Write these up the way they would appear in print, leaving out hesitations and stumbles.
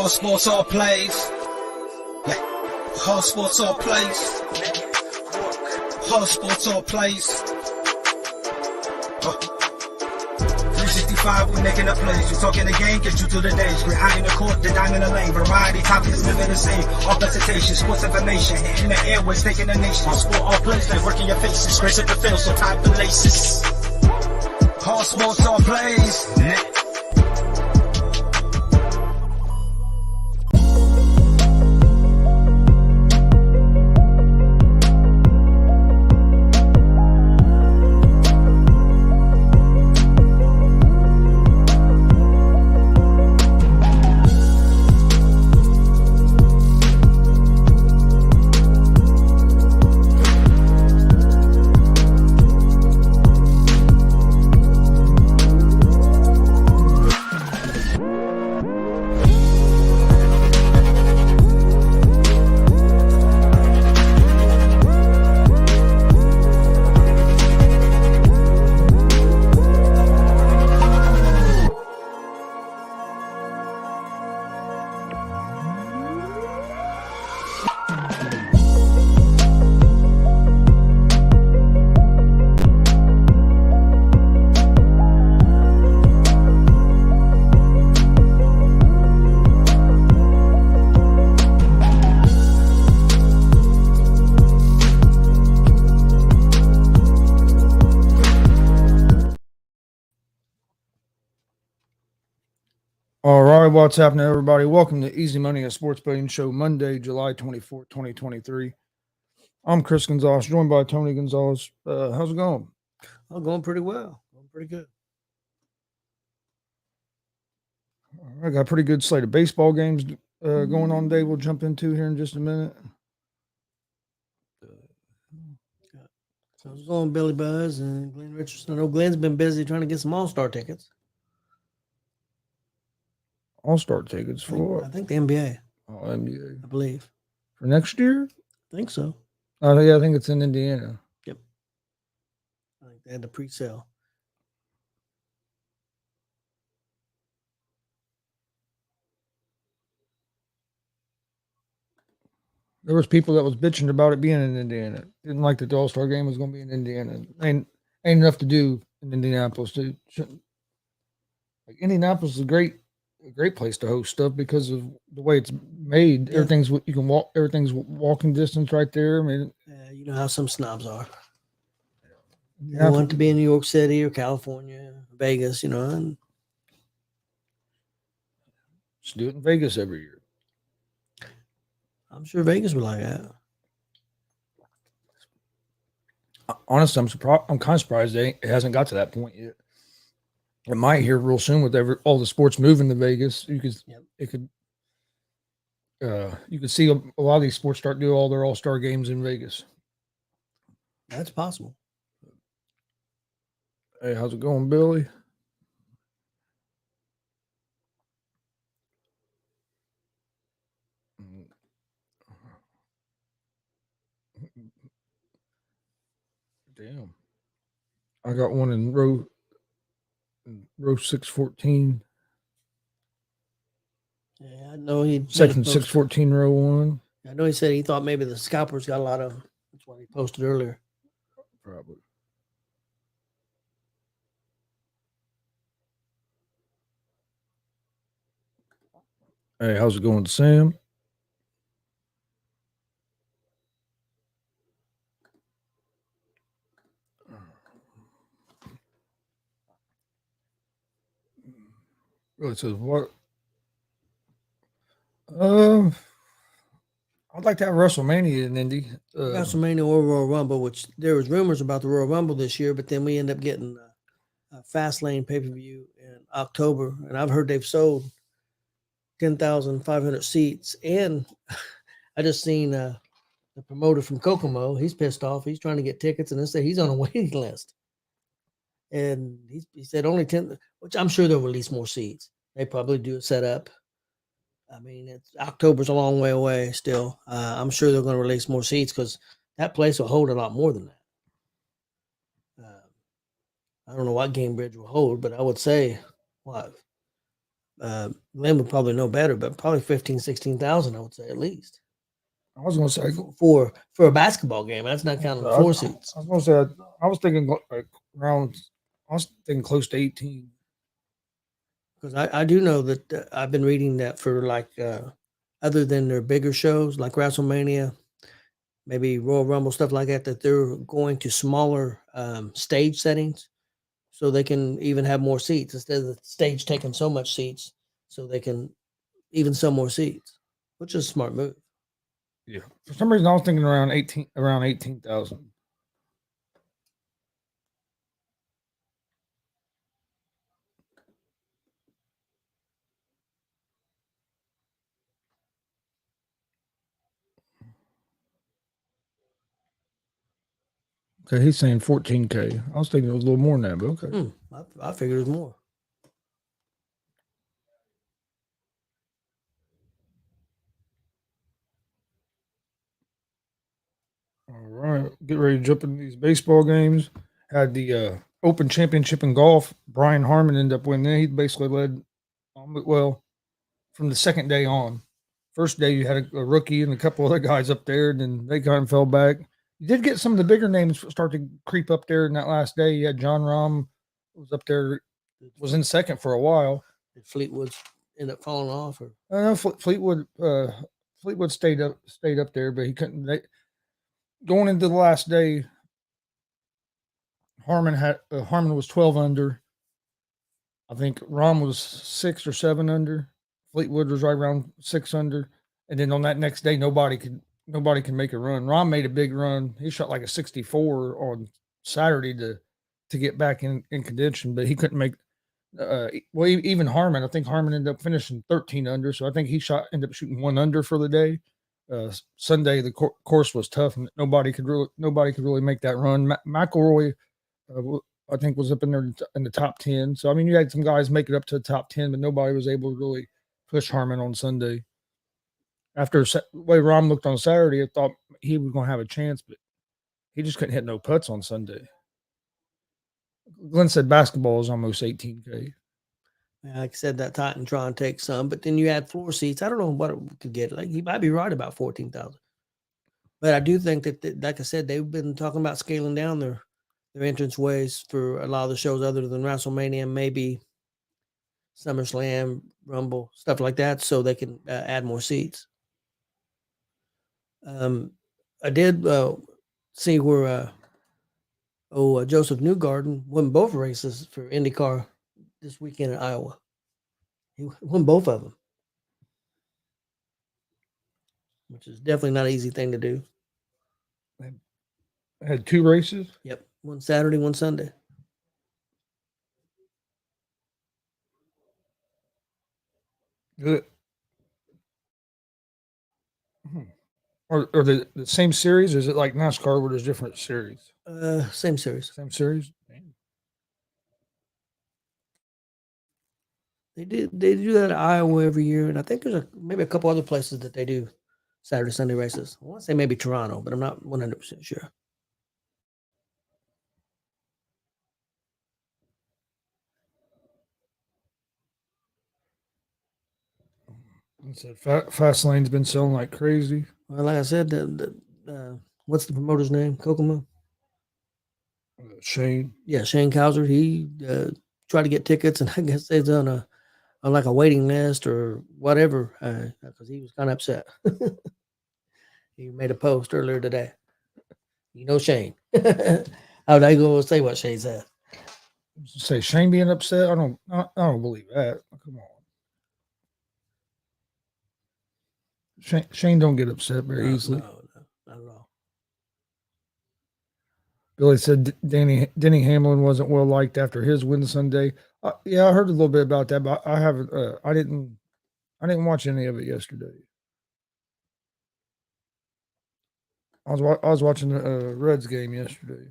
All sports, all plays. Yeah. All sports, all plays. All sports, all plays. 365, we making a plays. You talking the game, get you through the days. We're high in the court, the dime in the lane. Variety topics, living the same. All presentation, sports information. In the airways, taking the nation. All sport, all plays, like working your faces. Grace at the field, so tie the laces. All sports, all plays. All right, what's happening, everybody? Welcome to Easy Money, a sports betting show, Monday, July 24th, 2023. I'm Chris Gonzalez, joined by Tony Gonzalez. How's it going? Oh, going pretty well. Going pretty good. I got a pretty good slate of baseball games going on today. We'll jump into here in just a minute. So I was going Billy Buzz and Glenn Richardson. I know Glenn's been busy trying to get some All-Star tickets. All-Star tickets for what? I think the NBA. Oh, NBA. I believe. For next year? I think so. Oh, yeah, I think it's in Indiana. Yep. I think they had the pre-sale. There was people that was bitching about it being in Indiana. Didn't like that the All-Star game was going to be in Indiana. Ain't enough to do in Indianapolis. Like Indianapolis is a great place to host stuff because of the way it's made. Yeah. Everything's you can walk. Everything's walking distance right there. I mean, you know how some snobs are. They want to be in New York City or California, Vegas. You know, and just do it in Vegas every year. I'm sure Vegas would like that. Honestly, I'm surprised. I'm kind of surprised it hasn't got to that point yet. It might here real soon with all the sports moving to Vegas. You could see a lot of these sports start doing all their All-Star games in Vegas. That's possible. Hey, how's it going, Billy? Damn. I got one in row 614. Yeah, I know he section 614 row 1. I know he said he thought maybe the scalpers got a lot of them. That's what he posted earlier. Probably. Hey, how's it going, Sam? Really says what? I'd like to have WrestleMania in Indy. WrestleMania or Royal Rumble, which there was rumors about the Royal Rumble this year, but then we end up getting a Fastlane pay-per-view in October, and I've heard they've sold 10,500 seats. And I just seen the promoter from Kokomo. He's pissed off. He's trying to get tickets, and they say he's on a waiting list. And he said only 10, which I'm sure they'll release more seats. They probably do a setup. I mean, October's a long way away still. I'm sure they're going to release more seats because that place will hold a lot more than that. I don't know what Game Bridge will hold, but I would say, what, Glenn would probably know better, but probably 15, 16,000, I would say at least I was going to say for a basketball game. That's not counting the floor seats. I was going to say I was thinking like around. I was thinking close to 18. Because I do know that I've been reading that for like other than their bigger shows like WrestleMania, maybe Royal Rumble, stuff like that, that they're going to smaller stage settings so they can even have more seats instead of the stage taking so much seats, so they can even sell more seats, which is a smart move. Yeah. For some reason, I was thinking around 18,000. Okay, he's saying 14K. I was thinking it was a little more than that, but okay. I figured it was more. All right, get ready to jump into these baseball games. Had the Open Championship in golf. Brian Harmon ended up winning. He basically led, well, from the second day on. First day, you had a rookie and a couple other guys up there, and then they kind of fell back. You did get some of the bigger names start to creep up there in that last day. You had John Rahm was up there, was in second for a while. Did Fleetwood end up falling off? Or Fleetwood stayed up there, but he couldn't. Going into the last day, Harmon was 12 under. I think Rahm was 6 or 7 under. Fleetwood was right around 6 under. And then on that next day, nobody can make a run. Rahm made a big run. He shot like a 64 on Saturday to get back in contention, but he couldn't make. Even Harmon. I think Harmon ended up finishing 13 under, so I think he ended up shooting 1 under for the day. Sunday the course was tough, and nobody could really make that run. McIlroy, I think, was up in there in the top 10. So I mean, you had some guys make it up to the top 10, but nobody was able to really push Harmon on Sunday. After the way Rahm looked on Saturday, I thought he was going to have a chance, but he just couldn't hit no putts on Sunday. Glenn said basketball is almost 18K. Like I said, that Titantron takes some, but then you add floor seats. I don't know what it could get. Like, he might be right about 14,000. But I do think that, like I said, they've been talking about scaling down their entrance ways for a lot of the shows other than WrestleMania, maybe SummerSlam, Rumble, stuff like that, so they can add more seats. I did see where Joseph Newgarden won both races for IndyCar this weekend in Iowa. He won both of them, which is definitely not an easy thing to do. Had 2 races? Yep. One Saturday, one Sunday. Good. Are they the same series? Or is it like NASCAR where there's different series? Same series. Same series? Damn. They do that at Iowa every year, and I think there's maybe a couple other places that they do Saturday, Sunday races. I want to say maybe Toronto, but I'm not 100% sure. Fast Lane's been selling like crazy. Well, like I said, what's the promoter's name? Kokomo? Shane. Yeah, Shane Kauser. He tried to get tickets, and I guess they're on like a waiting list or whatever, because he was kind of upset. He made a post earlier today. You know Shane. How'd I go say what Shane said? Say Shane being upset? I don't believe that. Come on. Shane don't get upset very easily. No, not at all. Billy said Denny Hamlin wasn't well liked after his win Sunday. Yeah, I heard a little bit about that, but I haven't. I didn't watch any of it yesterday. I was watching the Reds game yesterday.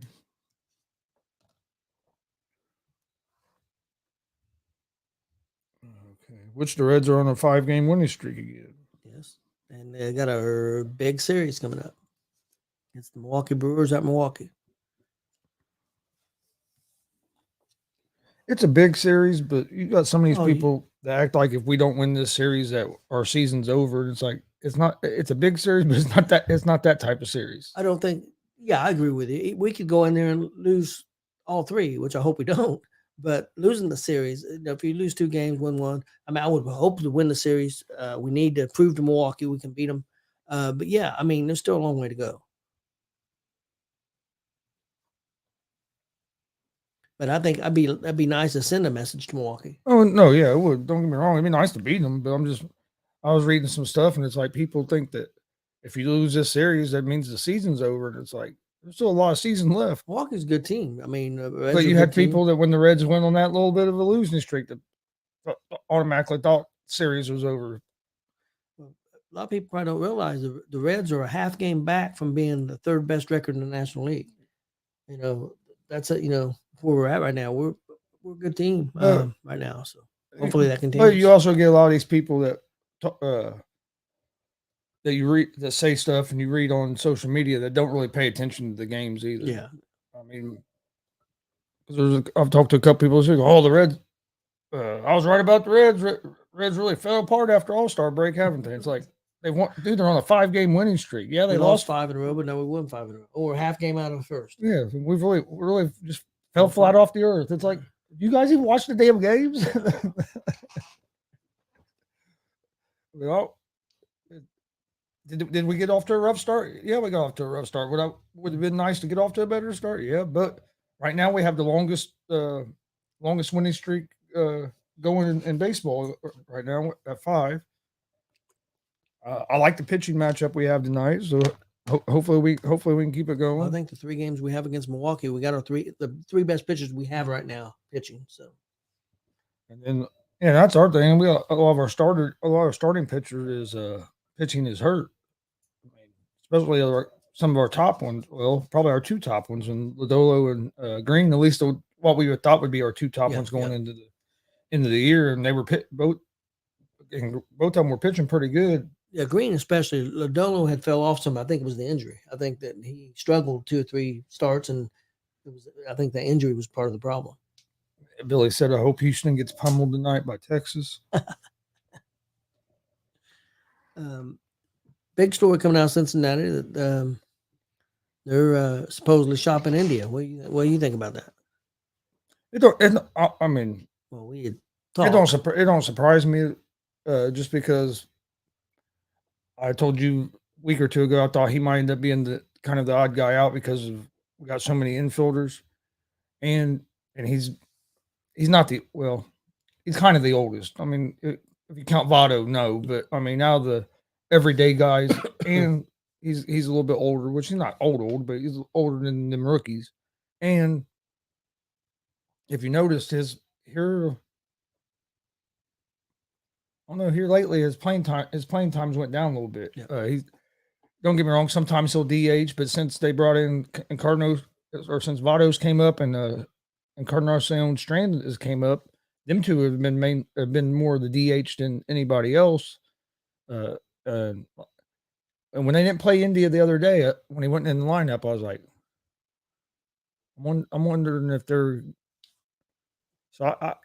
Okay, which the Reds are on a 5-game winning streak again. Yes, and they got a big series coming up. It's the Milwaukee Brewers at Milwaukee. It's a big series, but you got some of these people they act like if we don't win this series that our season's over. It's like it's a big series, but it's not that type of series. I don't think. Yeah, I agree with you. We could go in there and lose all three, which I hope we don't. But losing the series, if you lose 2 games, win one, I mean, I would hope to win the series. We need to prove to Milwaukee we can beat them. But yeah, I mean, there's still a long way to go. But I think that'd be nice to send a message to Milwaukee. Oh no, yeah, it would. Don't get me wrong. It'd be nice to beat them, but I was reading some stuff, and it's like people think that if you lose this series, that means the season's over. And it's like there's still a lot of season left. Milwaukee's a good team. I mean, but you had people that when the Reds went on that little bit of a losing streak, that automatically thought the series was over. A lot of people probably don't realize the Reds are a half game back from being the third best record in the National League. That's where we're at right now. We're a good team right now. So hopefully that continues. But you also get a lot of these people that that you read that say stuff and you read on social media that don't really pay attention to the games either. Yeah, I mean, I've talked to a couple people who say, "Oh, the Reds." I was right about the Reds. Reds really fell apart after All-Star break, haven't they? It's like they're on a 5-game winning streak. Yeah, they lost 5 in a row, but now we won 5 in a row. Or half game out of the first. Yeah, we really just fell flat off the earth. It's like, you guys even watch the damn games? Well, did we get off to a rough start? Yeah, we got off to a rough start. Would have been nice to get off to a better start. Yeah, but right now we have the longest winning streak going in baseball right now at 5. I like the pitching matchup we have tonight, so hopefully we can keep it going. I think the 3 games we have against Milwaukee, we got the 3 best pitchers we have right now pitching. So, and then that's our thing. We got a lot of our starting pitchers is pitching is hurt. I mean, especially some of our top ones. Well, probably our 2 top ones, and Lodolo and Green. At least what we would thought would be our 2 top ones going into the year, and they were both of them were pitching pretty good. Yeah, Green especially. Lodolo had fell off some. I think it was the injury. I think that he struggled 2 or 3 starts, and I think the injury was part of the problem. Billy said, "I hope Houston gets pummeled tonight by Texas." Big story coming out of Cincinnati that they're supposedly shopping India. What do you think about that? I mean, well, it don't surprise me, just because I told you a week or 2 ago I thought he might end up being the kind of the odd guy out because we got so many infielders, and he's not he's kind of the oldest. I mean, if you count Votto, no, but I mean now the everyday guys, and he's a little bit older, which he's not old, but he's older than them rookies. And if you noticed here lately his playing times went down a little bit. Yeah. Don't get me wrong, sometimes he'll DH, but since they brought in Cardinals, or since Votto's came up and Encarnacion Strand has came up, them 2 have been more the DH than anybody else. And when they didn't play India the other day, when he went in the lineup, I was like, I'm wondering if they're. So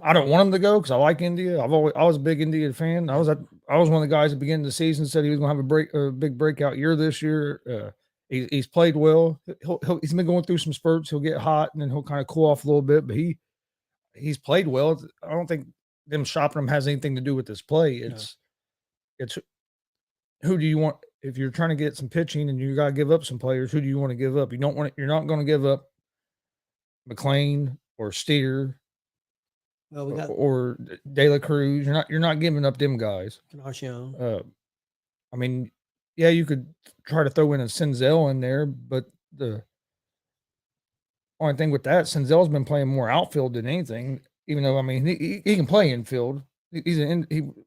I don't want him to go because I like India. I was a big India fan. I was one of the guys at the beginning of the season said he was going to have a big breakout year this year. He's played well. He's been going through some spurts. He'll get hot and then he'll kind of cool off a little bit. But he's played well. I don't think them shopping him has anything to do with this play. It's who do you want if you're trying to get some pitching and you got to give up some players? Who do you want to give up? You're not going to give up McLean or Steer. Well, or De La Cruz. You're not giving up them guys. I mean, yeah, you could try to throw in a Senzel in there, but the only thing with that, Senzel's been playing more outfield than anything. Even though, I mean, he can play infield. He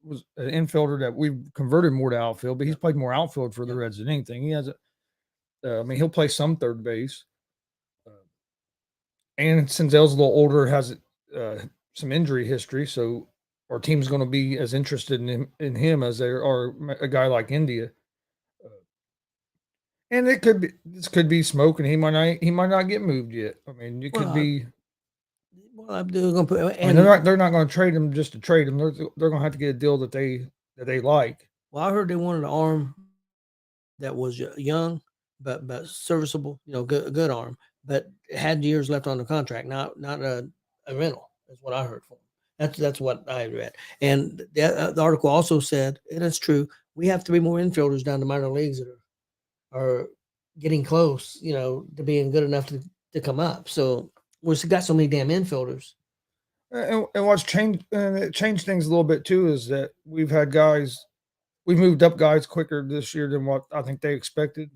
was an infielder that we've converted more to outfield, but he's played more outfield for the Reds than anything. He has I mean, he'll play some third base. And Senzel's a little older, has some injury history, so our team's going to be as interested in him as they are a guy like India. And this could be smoke, and he might not get moved yet. I mean, it could be. Well, they're going to put I mean, and they're not going to trade him just to trade him. They're going to have to get a deal that they like. well, I heard they wanted an arm that was young but serviceable, good arm, but had years left on the contract, not a rental. Is what I heard from him. That's what I read. And the article also said, and it's true, we have 3 more infielders down the minor leagues that are getting close, to being good enough to come up. So we've got so many damn infielders. And what's changed, and it changed things a little bit too, is that we've moved up guys quicker this year than what I think they expected,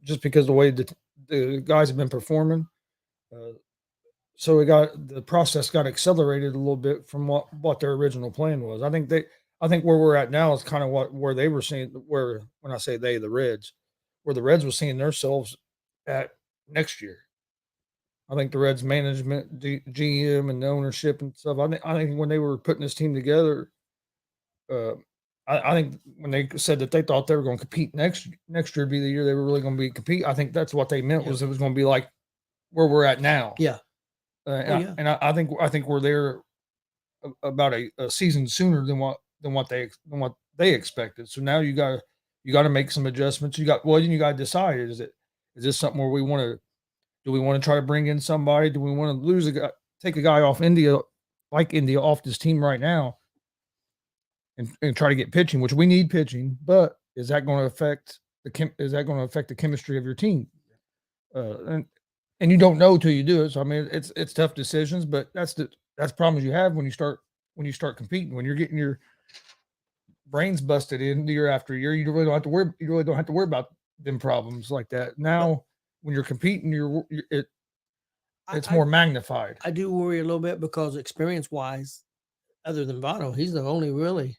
just because the way the guys have been performing. So the process got accelerated a little bit from what their original plan was. I think where we're at now is kind of where they were seeing, where when I say they, the Reds, where the Reds were seeing themselves at next year. I think the Reds management, GM, and the ownership and stuff. I think when they were putting this team together, I think when they said that they thought they were going to compete next year would be the year they were really going to be compete. I think that's what they meant, was it was going to be like where we're at now. Yeah. And I think we're there about a season sooner than what they expected. So now you got to make some adjustments. You got to decide, is this something where do we want to try to bring in somebody? Do we want to take a guy off India off this team right now and try to get pitching, which we need pitching, but is that going to affect the chemistry of your team? And you don't know till you do it. So I mean, it's tough decisions, but that's problems you have when you start competing, when you're getting your brains busted in year after year. You really don't have to worry about them problems like that. Now, when you're competing, it's more magnified. I do worry a little bit because experience-wise, other than Votto, he's the only really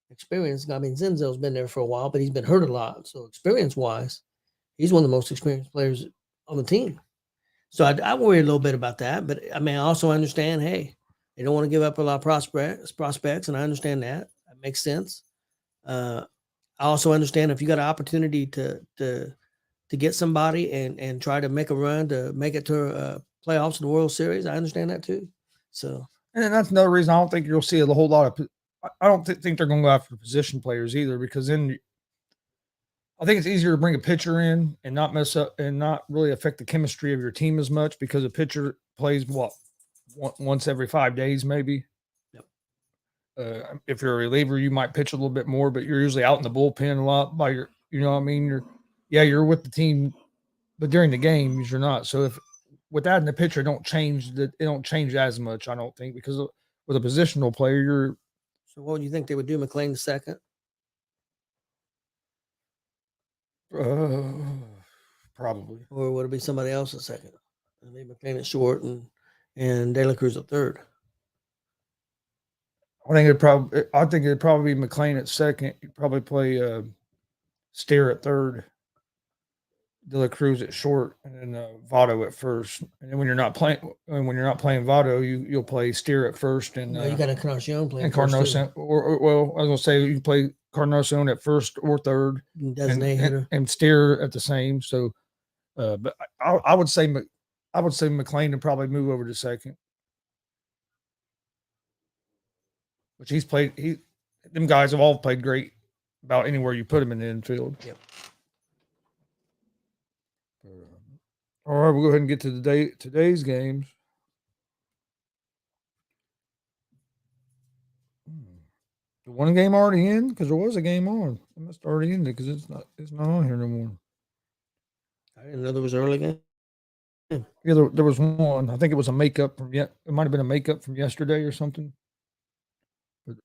experienced. I mean, Zenzel's been there for a while, but he's been hurt a lot. So experience-wise, he's one of the most experienced players on the team. So I worry a little bit about that. But I mean, I also understand, hey, they don't want to give up a lot of prospects, and I understand that. That makes sense. I also understand if you got an opportunity to get somebody and try to make a run to make it to playoffs in the World Series, I understand that too. So, and that's another reason I don't think you'll see a whole lot of. I don't think they're going to go after position players either, because then I think it's easier to bring a pitcher in and not mess up and not really affect the chemistry of your team as much, because a pitcher plays once every 5 days maybe. Yep. If you're a reliever, you might pitch a little bit more, but you're usually out in the bullpen a lot by your. You know what I mean? You're with the team, but during the games you're not. So if with that and the pitcher, it don't change as much, I don't think, because with a positional player, you're. So what do you think they would do? McLean the second? Probably. Or would it be somebody else at second? Maybe McLean at short and De La Cruz at third. I think it'd probably be McLean at second. You'd probably play Steer at third, De La Cruz at short, and then Votto at first. And then when you're not playing Votto, you'll play Steer at first, and you got Encarnacion playing. And Encarnacion, or I was gonna say you can play Encarnacion at first or third, and Steer at the same. So, but I would say McLean would probably move over to second, which he's played. Them guys have all played great about anywhere you put them in the infield. Yep. All right, we'll go ahead and get to today's games. The one game already in, because there was a game on. It must already ended because it's not on here no more. I didn't know there was an early game. Yeah, there was one. I think it was a makeup from it might have been a makeup from yesterday or something.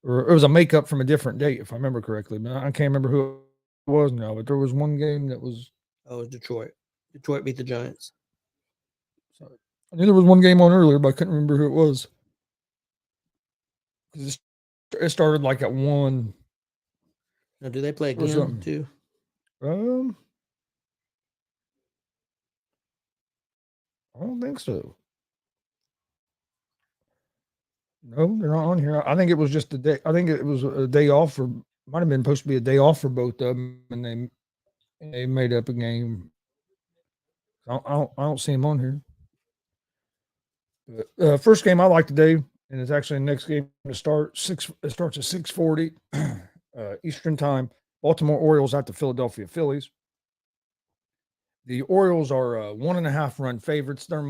Or it was a makeup from a different date, if I remember correctly. But I can't remember who it was now. But there was one game that was. Oh, it was Detroit. Detroit beat the Giants. So I knew there was one game on earlier, but I couldn't remember who it was. Because it started like at 1. Now, do they play again too? I don't think so. No, they're not on here. I think it was just a day. I think it was a day off, or might have been supposed to be a day off for both of them, and they made up a game. I don't see him on here. But, first game I like today, and it's actually the next game to start. It starts at 6:40 Eastern time. Baltimore Orioles at the Philadelphia Phillies. The Orioles are 1.5 run favorites. They're they're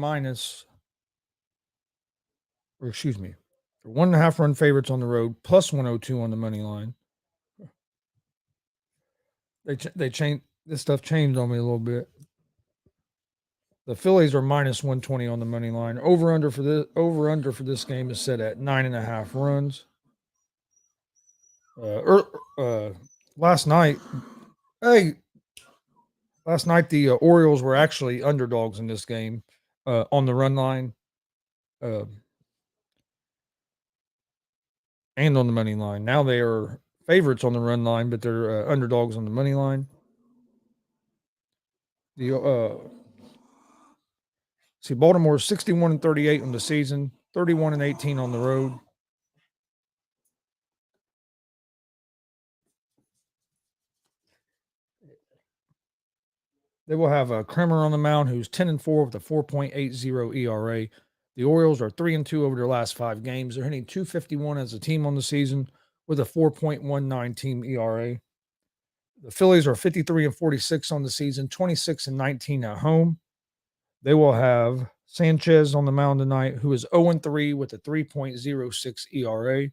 1.5 run favorites on the road, plus 102 on the money line. They changed this stuff changed on me a little bit. The Phillies are minus 120 on the money line. Over under for this game is set at 9.5 runs. Last night, the Orioles were actually underdogs in this game on the run line and on the money line. Now they are favorites on the run line, but they're underdogs on the money line. Baltimore 61-38 on the season, 31-18 on the road. They will have Kremer on the mound, who's 10-4 with a 4.80 ERA. The Orioles are 3-2 over their last 5 games. They're hitting .251 as a team on the season with a 4.19 team ERA. The Phillies are 53-46 on the season, 26-19 at home. They will have Sanchez on the mound tonight, who is 0-3 with a 3.06 ERA.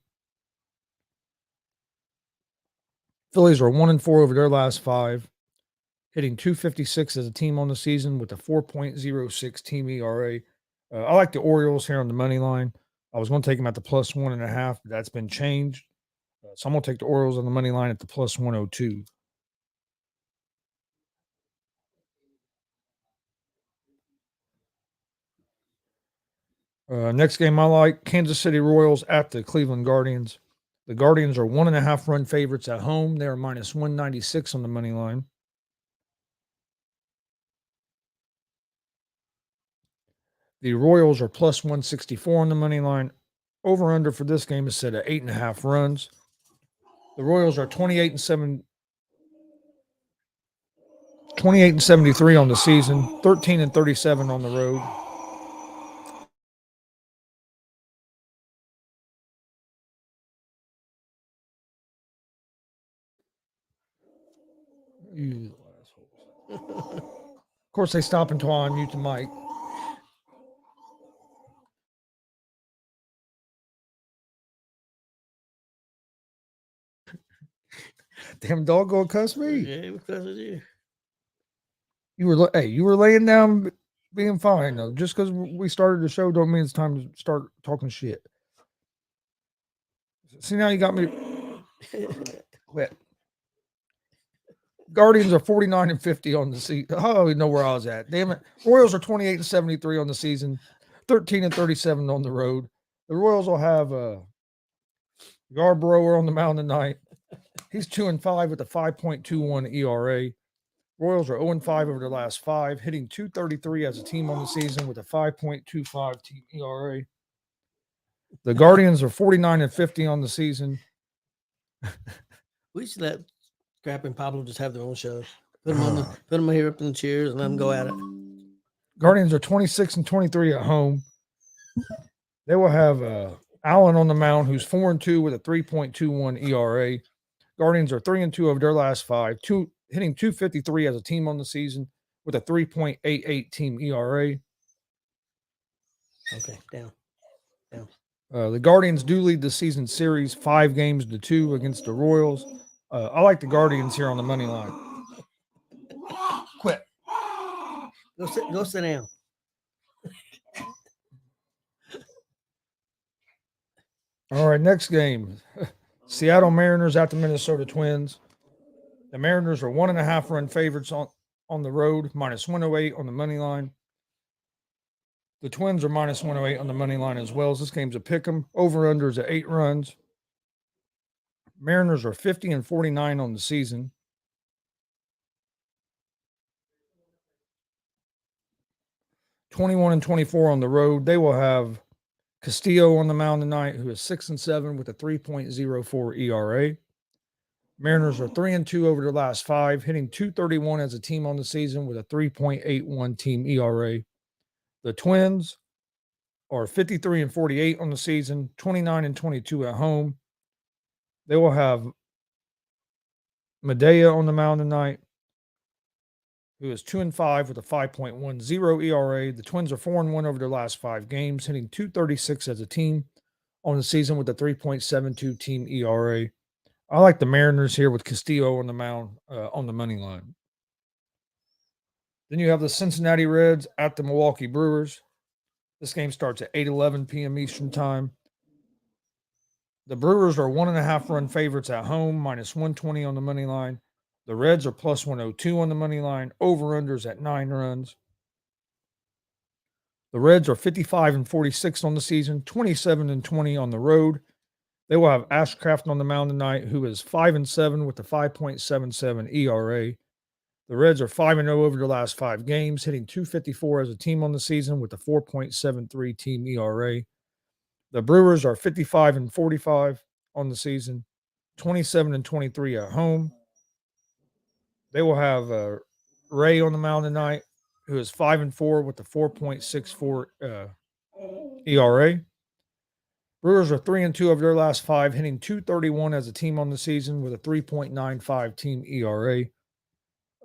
Phillies are 1-4 over their last 5, hitting .256 as a team on the season with a 4.06 team ERA. I like the Orioles here on the money line. I was going to take them at the plus 1.5, but that's been changed. So I'm going to take the Orioles on the money line at the plus 102. Next game I like, Kansas City Royals at the Cleveland Guardians. The Guardians are 1.5 run favorites at home. They are minus 196 on the money line. The Royals are plus 164 on the money line. Over under for this game is set at 8.5 runs. The Royals are 28-73 on the season, 13-37 on the road. You assholes. Of course, they stop until I unmute the mic. Damn dog gonna cuss me. Yeah, because of you. You were laying down being fine though. Just because we started the show don't mean it's time to start talking shit. See, now you got me. Quit. Guardians are 49-50 on the season. I don't even know where I was at. Damn it. Royals are 28-73 on the season, 13-37 on the road. The Royals will have Yarbrough on the mound tonight. He's 2-5 with a 5.21 ERA. Royals are 0-5 over their last 5, hitting .233 as a team on the season with a 5.25 team ERA. The Guardians are 49-50 on the season. We should let Scrap and Pablo just have their own show. Put them here up in the chairs and let them go at it. Guardians are 26-23 at home. They will have Allen on the mound, who's 4-2 with a 3.21 ERA. Guardians are 3-2 over their last 5, hitting .253 as a team on the season with a 3.88 team ERA. Okay, down. The Guardians do lead the season series 5-2 against the Royals. I like the Guardians here on the money line. Quit. Go sit down. All right, next game. Seattle Mariners at the Minnesota Twins. The Mariners are 1.5 run favorites on the road, minus 108 on the money line. The Twins are minus 108 on the money line as well. This game's a pick 'em. Over-under is at 8 runs. Mariners are 50-49 on the season. (21-24) on the road. They will have Castillo on the mound tonight, who is 6-7 with a 3.04 ERA. Mariners are 3-2 over their last 5, hitting .231 as a team on the season with a 3.81 team ERA. The Twins are 53-48 on the season, 29-22 at home. They will have Medea on the mound tonight, who is 2-5 with a 5.10 ERA. The Twins are 4-1 over their last 5 games, hitting .236 as a team on the season with a 3.72 team ERA. I like the Mariners here with Castillo on the mound on the money line. Then you have the Cincinnati Reds at the Milwaukee Brewers. This game starts at 8:11 p.m. Eastern Time. The Brewers are 1.5 run favorites at home, minus 120 on the money line. The Reds are plus 102 on the money line. Over-unders at 9 runs. The Reds are 55-46 on the season, 27-20 on the road. They will have Ashcraft on the mound tonight, who is 5-7 with a 5.77 ERA. The Reds are 5-0 over the last 5 games, hitting .254 as a team on the season with a 4.73 team ERA. The Brewers are 55-45 on the season, 27-23 at home. They will have Ray on the mound tonight, who is 5-4 with a 4.64 ERA. Brewers are 3-2 of their last 5, hitting .231 as a team on the season with a 3.95 team ERA.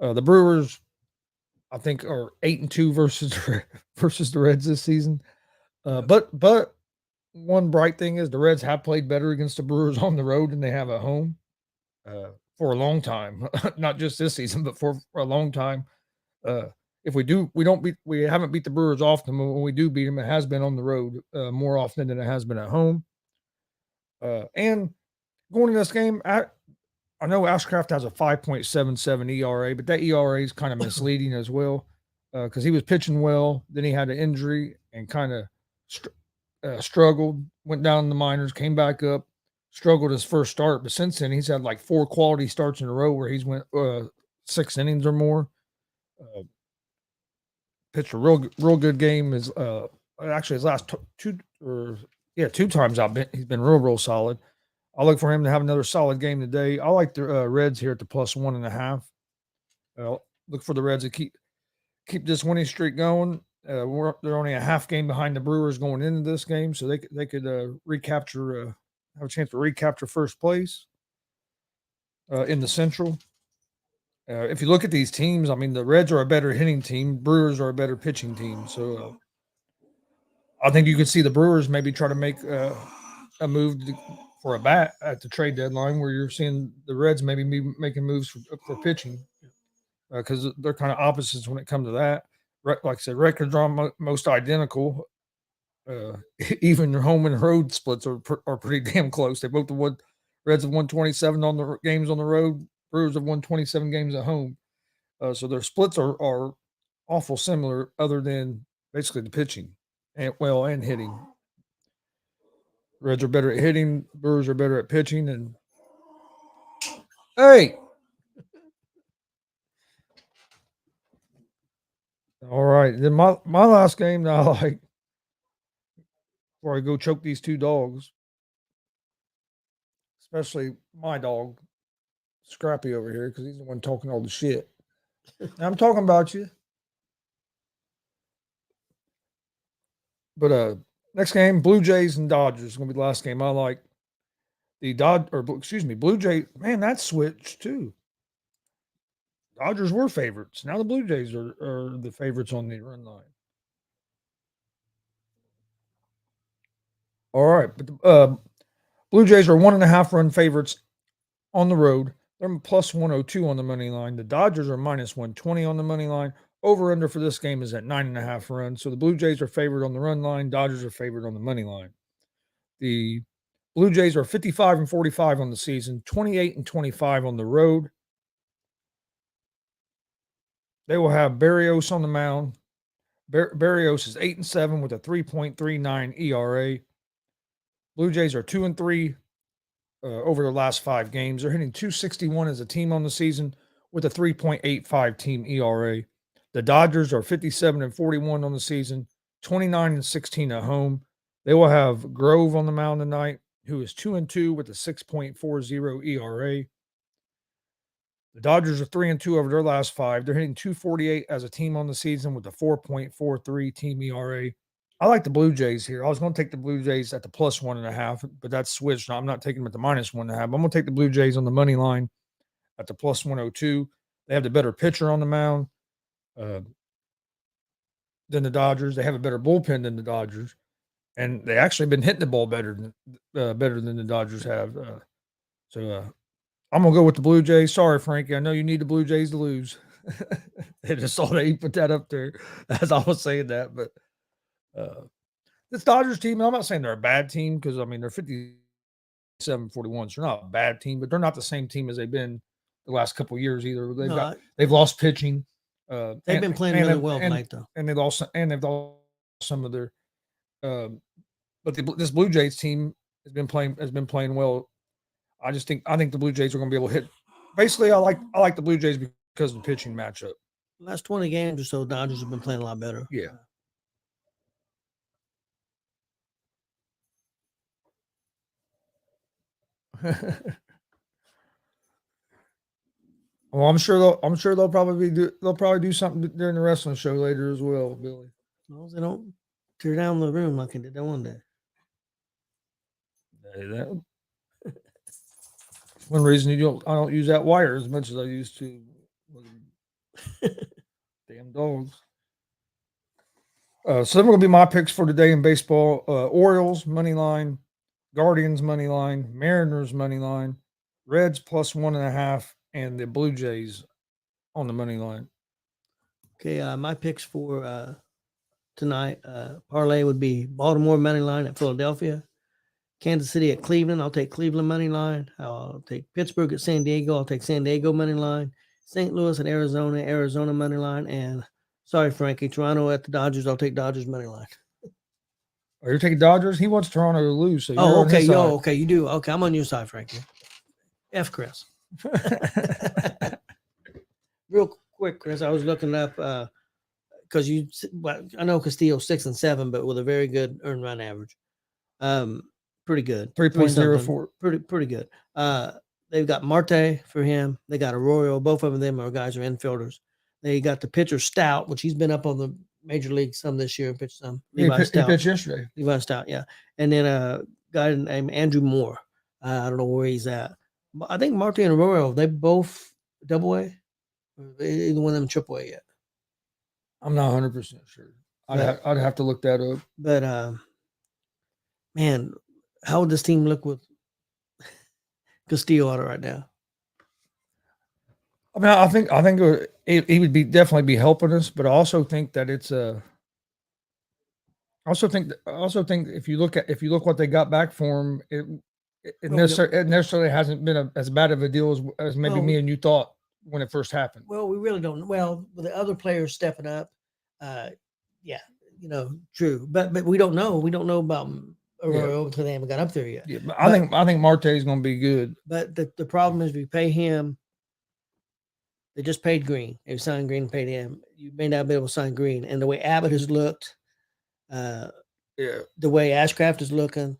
The Brewers, I think, are 8-2 versus the Reds this season. But one bright thing is the Reds have played better against the Brewers on the road than they have at home for a long time. Not just this season, but for a long time. If we haven't beat the Brewers often. When we do beat them, it has been on the road more often than it has been at home. And going into this game, I know Ashcraft has a 5.77 ERA, but that ERA is kind of misleading as well because he was pitching well. Then he had an injury and kind of struggled, went down in the minors, came back up, struggled his first start. But since then, he's had like 4 quality starts in a row where he's went 6 innings or more. Pitched a real good game. Actually his last 2 times he's been real solid. I look for him to have another solid game today. I like the Reds here at the plus 1.5. Look for the Reds to keep this winning streak going. They're only a half game behind the Brewers going into this game, so they could recapture, have a chance to recapture first place in the Central. If you look at these teams, I mean, the Reds are a better hitting team. Brewers are a better pitching team. So I think you could see the Brewers maybe try to make a move for a bat at the trade deadline, where you're seeing the Reds maybe making moves for pitching because they're kind of opposites when it comes to that. Like I said, records are most identical. Even their home and road splits are pretty damn close. They both Reds have won 27 on the games on the road. Brewers have won 27 games at home. So their splits are awful similar, other than basically the pitching and hitting. Reds are better at hitting. Brewers are better at pitching. And hey, all right. Then my last game that I like, before I go choke these 2 dogs, especially my dog, Scrappy over here, because he's the one talking all the shit. I'm talking about you. But next game, Blue Jays and Dodgers is going to be the last game I like. Blue Jays. Man, that switched too. Dodgers were favorites. Now the Blue Jays are the favorites on the run line. All right, but the Blue Jays are 1.5 run favorites on the road. They're plus 102 on the money line. The Dodgers are minus 120 on the money line. Over under for this game is at 9.5 runs. So the Blue Jays are favored on the run line. Dodgers are favored on the money line. The Blue Jays are 55-45 on the season, 28-25 on the road. They will have Berrios on the mound. Berrios is 8-7 with a 3.39 ERA. Blue Jays are 2-3 over the last 5 games. They're hitting .261 as a team on the season with a 3.85 team ERA. The Dodgers are 57-41 on the season, 29-16 at home. They will have Grove on the mound tonight, who is 2-2 with a 6.40 ERA. The Dodgers are 3-2 over their last 5. They're hitting .248 as a team on the season with a 4.43 team ERA. I like the Blue Jays here. I was going to take the Blue Jays at the +1.5, but that's switched. I'm not taking them at the -1.5. I'm going to take the Blue Jays on the money line at the +102. They have the better pitcher on the mound than the Dodgers. They have a better bullpen than the Dodgers, and they actually been hitting the ball better than the Dodgers have. I'm gonna go with the Blue Jays. Sorry, Frankie. I know you need the Blue Jays to lose. I just saw that you put that up there as I was saying that, but this Dodgers team, I'm not saying they're a bad team because I mean they're 57-41, so they're not a bad team, but they're not the same team as they've been the last couple of years either. They've lost pitching. They've been playing really well tonight, though, and they've lost some of their. But this Blue Jays team has been playing well. I think the Blue Jays are going to be able to hit. Basically, I like the Blue Jays because of the pitching matchup. Last 20 games or so, Dodgers have been playing a lot better. Yeah. Well, I'm sure they'll probably do something during the wrestling show later as well, Billy. As long as they don't tear down the room like they did that one day. That one reason I don't use that wire as much as I used to. Damn dogs. So them are going to be my picks for today in baseball. Orioles money line, Guardians money line, Mariners money line, Reds +1.5, and the Blue Jays on the money line. Okay, my picks for tonight, parlay would be Baltimore money line at Philadelphia, Kansas City at Cleveland. I'll take Cleveland money line. I'll take Pittsburgh at San Diego. I'll take San Diego money line. St. Louis at Arizona money line. And sorry, Frankie, Toronto at the Dodgers. I'll take Dodgers money line. Are you taking Dodgers? He wants Toronto to lose. So okay, okay, you do. Okay, I'm on your side, Frankie. F Chris. Real quick, Chris, I was looking up because I know Castillo's 6 and 7, but with a very good earned run average. Pretty good. 3.04. Pretty good. They've got Marte for him. They got Arroyo. Both of them are guys who are infielders. They got the pitcher Stout, which he's been up on the major league some this year and pitched some. He pitched yesterday. Levi Stout, yeah. And then a guy named Andrew Moore. I don't know where he's at. I think Marte and Arroyo, they both Double-A. Either one of them Triple-A yet. I'm not 100% sure. I'd have to look that up. But man, how would this team look with Castillo out right now? I mean, I think he would definitely be helping us, but I also think that it's a. I also think if you look what they got back for him, it necessarily hasn't been as bad of a deal as maybe me and you thought when it first happened. Well, we really don't. Well, with the other players stepping up, yeah, true. But we don't know. We don't know about Arroyo until they haven't got up there yet. Yeah, but I think Marte is going to be good. But the problem is, if you pay him, they just paid Green. They signed Green and paid him. You may not be able to sign Green, and the way Abbott has looked, the way Ashcraft is looking,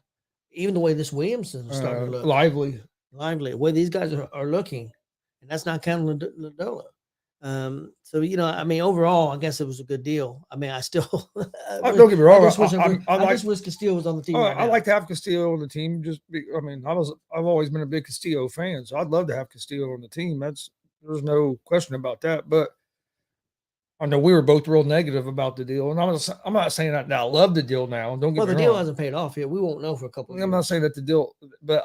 even the way this Williamson is starting to look lively, the way these guys are looking, and that's not counting Lodolo. So I mean, overall, I guess it was a good deal. I mean, I still don't get me wrong. I just wish Castillo was on the team. I like to have Castillo on the team. I've always been a big Castillo fan, so I'd love to have Castillo on the team. There's no question about that. But I know we were both real negative about the deal, and I'm not saying that now. I love the deal now. Don't get me wrong. The deal hasn't paid off yet. We won't know for a couple of years. I'm not saying that the deal, but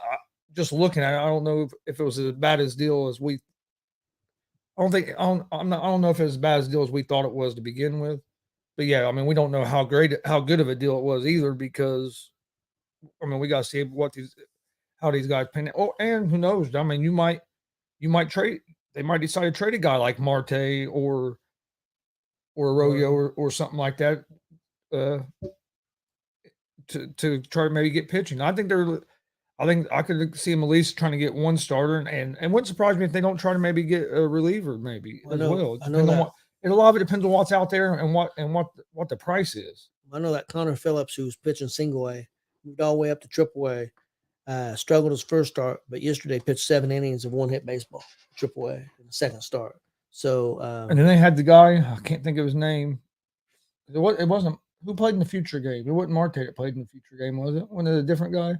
just looking at it, I don't know if it was as bad as deal as we. I don't know if it's as bad as deal as we thought it was to begin with, but yeah, I mean, we don't know how good of a deal it was either because, I mean, we got to see how these guys pan out. Oh, and who knows? I mean, you might trade. They might decide to trade a guy like Marte or Arroyo or something like that to try to maybe get pitching. I think I could see them at least trying to get one starter, and wouldn't surprise me if they don't try to maybe get a reliever as well. I know that. A lot of it depends on what's out there and what the price is. I know that Connor Phillips, who's pitching single A, moved all the way up to Triple A, struggled his first start, but yesterday pitched 7 innings of one-hit baseball, Triple A, in the second start. So, and then they had the guy, I can't think of his name. It wasn't who played in the future game? It wasn't Marte that played in the future game, was it? Wasn't it a different guy?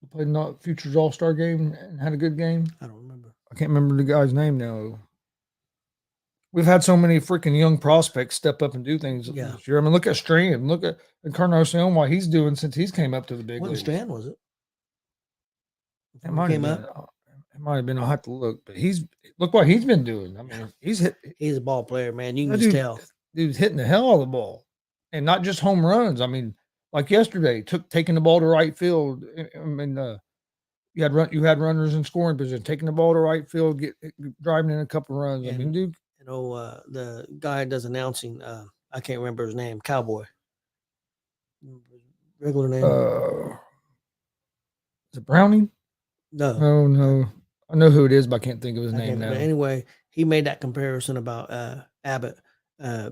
Who played in the Futures All Star game and had a good game? I don't remember. I can't remember the guy's name now. We've had so many freaking young prospects step up and do things Yeah. this year. I mean, look at Strand. Look at Encarnacion, what he's doing since he's came up to the big What leagues. Strand was it? It Before he might have came been. up? It might have been. I'll have to look. But look what he's been doing. I mean, he's hit. He's a ball player, man. You can That just tell. Dude's hitting the hell out of the ball, and not just home runs. I mean, like yesterday, taking the ball to right field. I mean, you had runners in scoring position, taking the ball to right field, driving in a couple runs. I mean, dude. You know, the guy does announcing. I can't remember his name. Cowboy. Regular name. Is it Browning? No. No. I know who it is, but I can't think of his name now. Anyway, he made that comparison about Abbott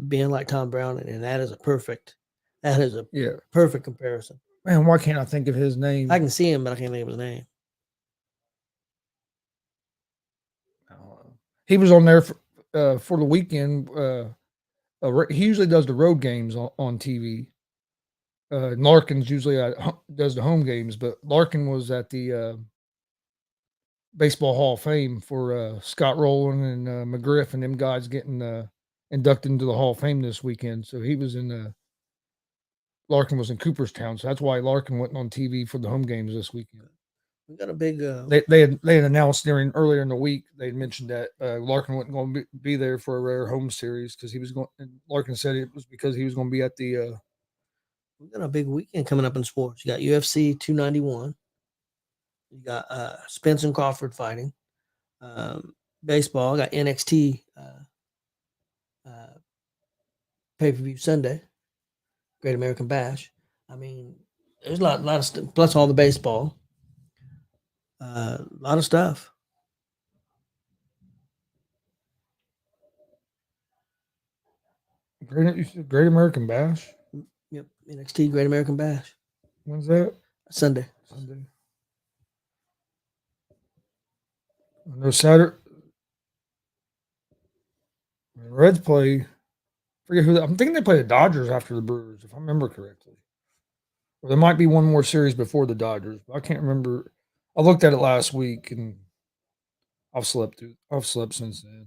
being like Tom Brown, and that is a perfect comparison. Man, why can't I think of his name? I can see him, but I can't think of his name. He was on there for the weekend. He usually does the road games on TV. Larkin's usually does the home games, but Larkin was at the Baseball Hall of Fame for Scott Rowland and McGriff and them guys getting inducted into the Hall of Fame this weekend. So he was in Larkin was in Cooperstown, so that's why Larkin wasn't on TV for the home games this weekend. We got a big. They had announced earlier in the week. They had mentioned that Larkin wasn't going to be there for a rare home series because he was going. And Larkin said it was because he was going to be at the. We got a big weekend coming up in sports. You got UFC 291. You got Spence and Crawford fighting. Baseball. I got NXT pay-per-view Sunday. Great American Bash. I mean, there's a lot of stuff. Plus all the baseball. A lot of stuff. Great American Bash. Yep, NXT Great American Bash. When's that? Sunday. I know Saturday. Reds play. Forget who. I'm thinking they play the Dodgers after the Brewers, if I remember correctly. Or there might be one more series before the Dodgers, but I can't remember. I looked at it last week, and I've slept since then.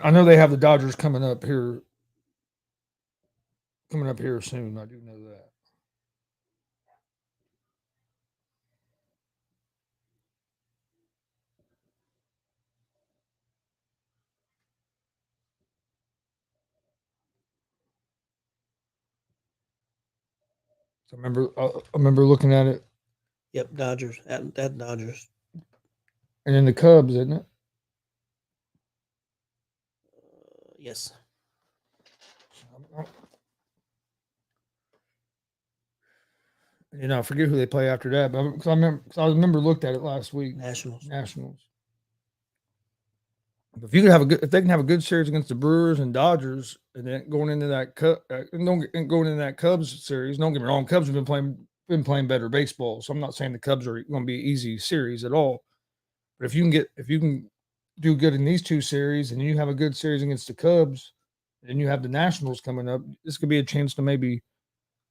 I know they have the Dodgers coming up here soon. I do know that. So I remember looking at it. Yep, Dodgers at Dodgers. And then the Cubs, isn't it? Yes. You know, I forget who they play after that, but I remember looked at it last week. Nationals. But if they can have a good series against the Brewers and Dodgers, and then going into that Cubs series, don't get me wrong, Cubs have been playing better baseball. So I'm not saying the Cubs are going to be an easy series at all. But if you can do good in these two series, and you have a good series against the Cubs, and you have the Nationals coming up, this could be a chance to maybe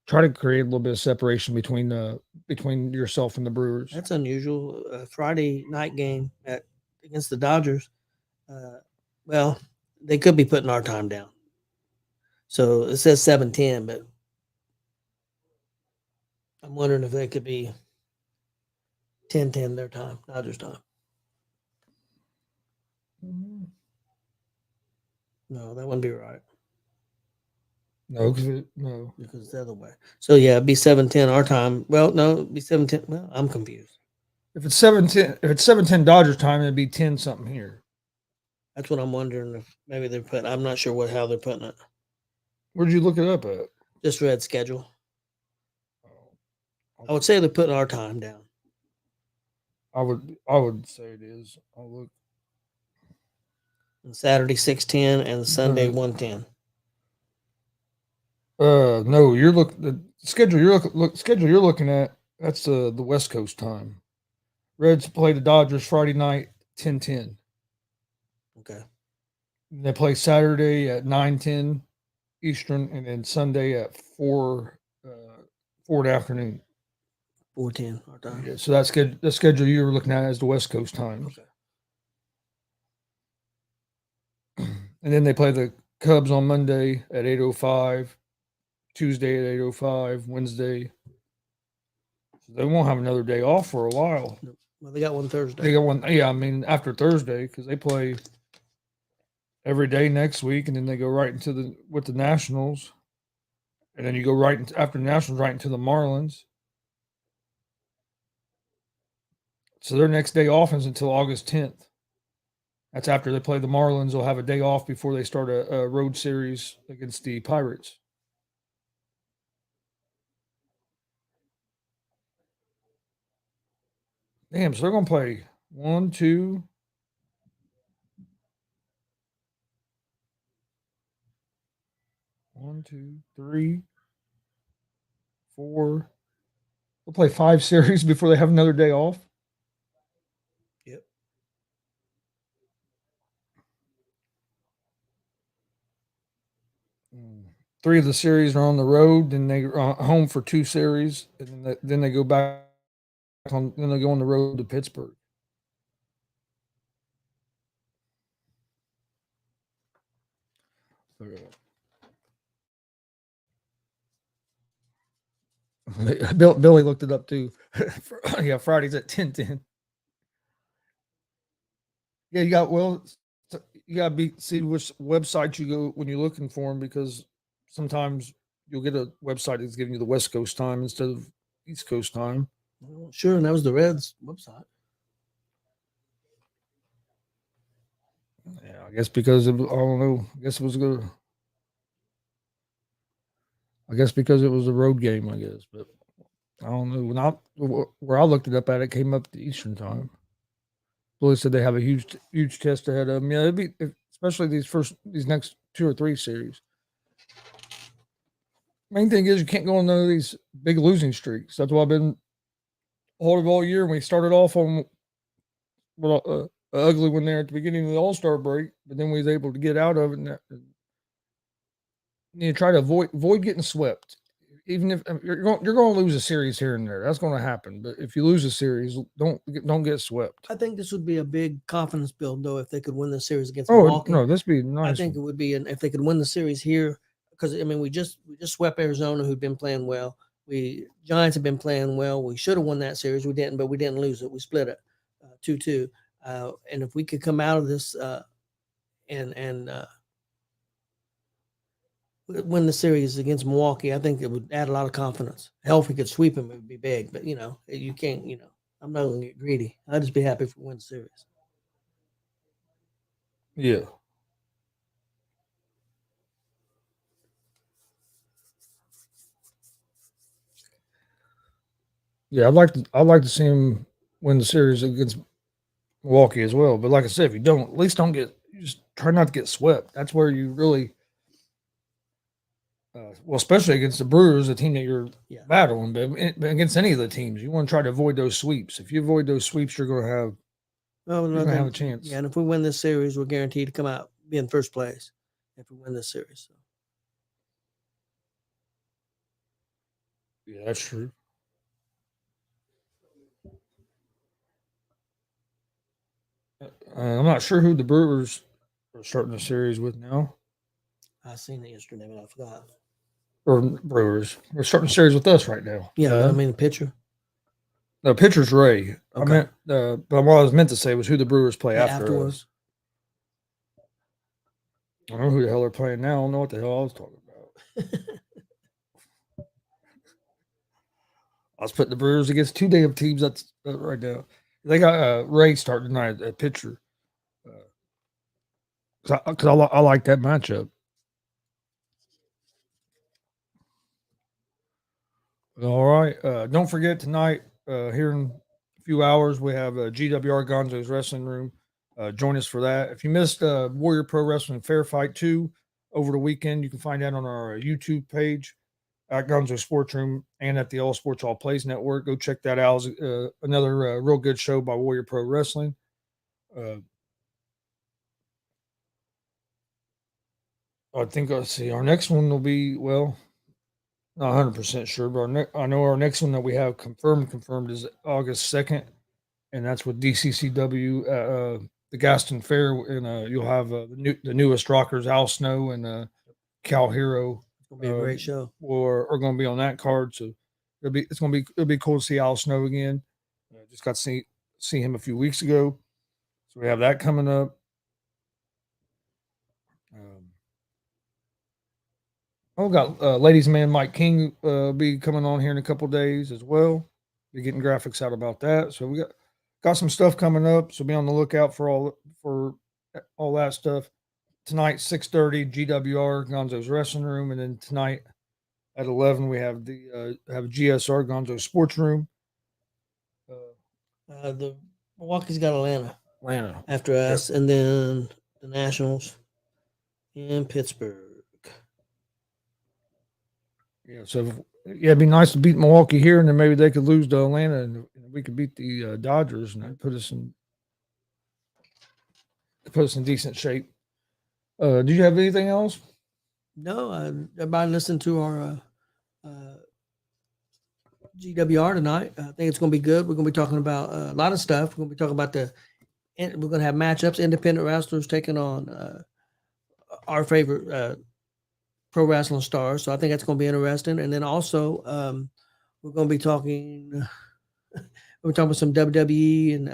try to create a little bit of separation between yourself and the Brewers. That's unusual. Friday night game against the Dodgers. Well, they could be putting our time down. So it says 7:10, but I'm wondering if they could be 10:10 their time, Dodgers time. Mm-hmm. No, that wouldn't be right. No, because it's the other way. So yeah, it'd be 7:10 our time. Well, no, it'd be 7:10. Well, I'm confused. If it's 7:10 Dodgers time, it'd be 10 something here. That's what I'm wondering if maybe they're putting. I'm not sure how they're putting it. Where'd you look it up at? Just read schedule. I would say they're putting our time down. I would say it is. I'll look. And Saturday 6:10 and Sunday 1:10. No, the schedule you're looking at. That's the West Coast time. Reds play the Dodgers Friday night 10:10. Okay. They play Saturday at 9:10 Eastern, and then Sunday at 4 in the afternoon. 4:10 our time. Yeah, so that's good. The schedule you were looking at is the West Coast times. Okay. And then they play the Cubs on Monday at 8:05, Tuesday at 8:05, Wednesday. So they won't have another day off for a while. Nope. Well, they got one Thursday. They got one, yeah. I mean, after Thursday, because they play every day next week, and then they go right into the Nationals, and then you go right into, after the Nationals right into the Marlins. So their next day off is until August 10th. That's after they play the Marlins. They'll have a day off before they start a road series against the Pirates. Damn, so they're going to play 1, 2, 1, 2, 3, 4. They'll play 5 series before they have another day off. Yep. Mm. 3 of the series are on the road, then they are home for 2 series, and then they go back on. Then they go on the road to Pittsburgh. Billy looked it up too. Yeah, Fridays at 10:10. Yeah, you got you got to see which website you go when you're looking for them, because sometimes you'll get a website that's giving you the West Coast time instead of East Coast time. Well, sure, and that was the Reds website. Yeah, I guess because I don't know. I guess it was good. I guess because it was a road game. I guess, but I don't know. Where I looked it up at, it came up to Eastern time. Billy said they have a huge test ahead of them. Yeah, it'd be especially these next 2 or 3 series. Main thing is you can't go on none of these big losing streaks. That's why I've been holding all year. And we started off on an ugly one there at the beginning of the All-Star break, but then we was able to get out of it. And you try to avoid getting swept. Even if you're going to lose a series here and there, that's going to happen. But if you lose a series, don't get swept. I think this would be a big confidence build, though, if they could win the series against Milwaukee. No, this would be nice. I think it would be, if they could win the series here, because I mean, we just swept Arizona, who'd been playing well. Giants have been playing well. We should have won that series. We didn't, but we didn't lose it. We split it 2-2. And if we could come out of this and win the series against Milwaukee, I think it would add a lot of confidence. Hell, if we could sweep them, it would be big. But you can't. I'm not going to get greedy. I'd just be happy if we win the series. Yeah. Yeah, I'd like to see him win the series against Milwaukee as well. But like I said, if you don't, at least just try not to get swept. That's where you really, especially against the Brewers, a team that you're battling. But against any of the teams, you want to try to avoid those sweeps. If you avoid those sweeps, you're going to have a chance. Yeah, and if we win this series, we're guaranteed to come out be in first place. If we win this series, so. Yeah, that's true. I'm not sure who the Brewers are starting the series with now. I seen it yesterday, but I forgot. Or Brewers. They're starting the series with us right now. Yeah, I mean the pitcher. The pitcher's Ray. Okay. I meant, but what I was meant to say was who the Brewers play afterwards. I don't know who the hell they're playing now. I don't know what the hell I was talking about. I was putting the Brewers against 2 damn teams. That's right now. They got Ray starting tonight at pitcher. Because I like that matchup. All right. Don't forget tonight, here in a few hours, we have GWR Gonzo's Wrestling Room. Join us for that. If you missed Warrior Pro Wrestling Fair Fight 2 over the weekend, you can find that on our YouTube page at Gonzo Sports Room and at the All Sports All Plays Network. Go check that out. Another real good show by Warrior Pro Wrestling. I think let's see. Our next one will be not 100% sure, but I know our next one that we have confirmed is August 2nd, and that's with DCCW the Gaston Fair, and you'll have the newest rockers Al Snow and Cal Hero. It's gonna be a great show. Are going to be on that card, so it'll be cool to see Al Snow again. Just got to see him a few weeks ago, so we have that coming up. Got ladies man Mike King be coming on here in a couple days as well. Be getting graphics out about that. So we got some stuff coming up. So be on the lookout for all that stuff. Tonight 6:30 GWR Gonzo's Wrestling Room, and then tonight at 11 we have have GSR Gonzo Sports Room. The Milwaukee's got Atlanta after Yep. us, and then the Nationals in Pittsburgh. Yeah, so it'd be nice to beat Milwaukee here, and then maybe they could lose to Atlanta, and we could beat the Dodgers, and that'd put us in decent shape. Did you have anything else? No, everybody listen to our GWR tonight. I think it's going to be good. We're going to be talking about a lot of stuff. We're going to be talking about we're going to have matchups, independent wrestlers taking on our favorite pro wrestling stars. So I think that's going to be interesting. And then also we're going to be talking about some WWE and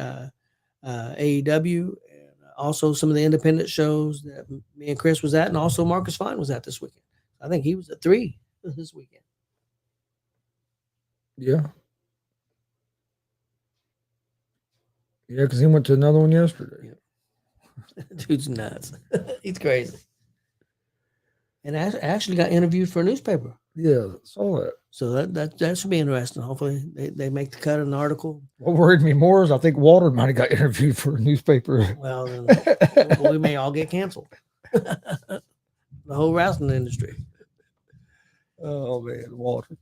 AEW, and also some of the independent shows that me and Chris was at, and also Marcus Fine was at this weekend. I think he was at 3 this weekend. Yeah. Yeah, because he went to another one yesterday. Yeah. Dude's nuts. He's crazy. And I actually got interviewed for a newspaper. Yeah, saw that. So that should be interesting. Hopefully they make the cut in an article. What worried me more is I think Walter might have got interviewed for a newspaper. Well, then we may all get canceled. The whole wrestling industry. Oh man, Walter.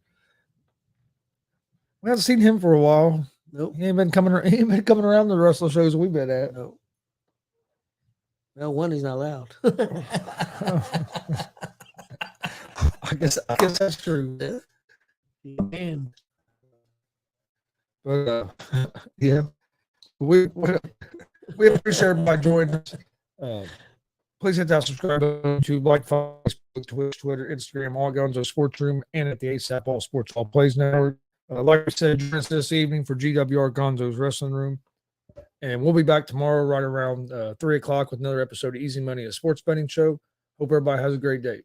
We haven't seen him for a while. Nope. He ain't been coming around the wrestling shows we've been at. Nope. Well, one, he's not allowed. I guess that's true. Yeah. Man. But yeah, we appreciate everybody joining us. Please hit that subscribe button to Facebook, Twitch, Twitter, Instagram, All Gonzo Sports Room, and at the ASAP All Sports All Plays Network. Like I said, join us this evening for GWR Gonzo's Wrestling Room. And we'll be back tomorrow right around 3 o'clock with another episode of Easy Money, a sports betting show. Hope everybody has a great day.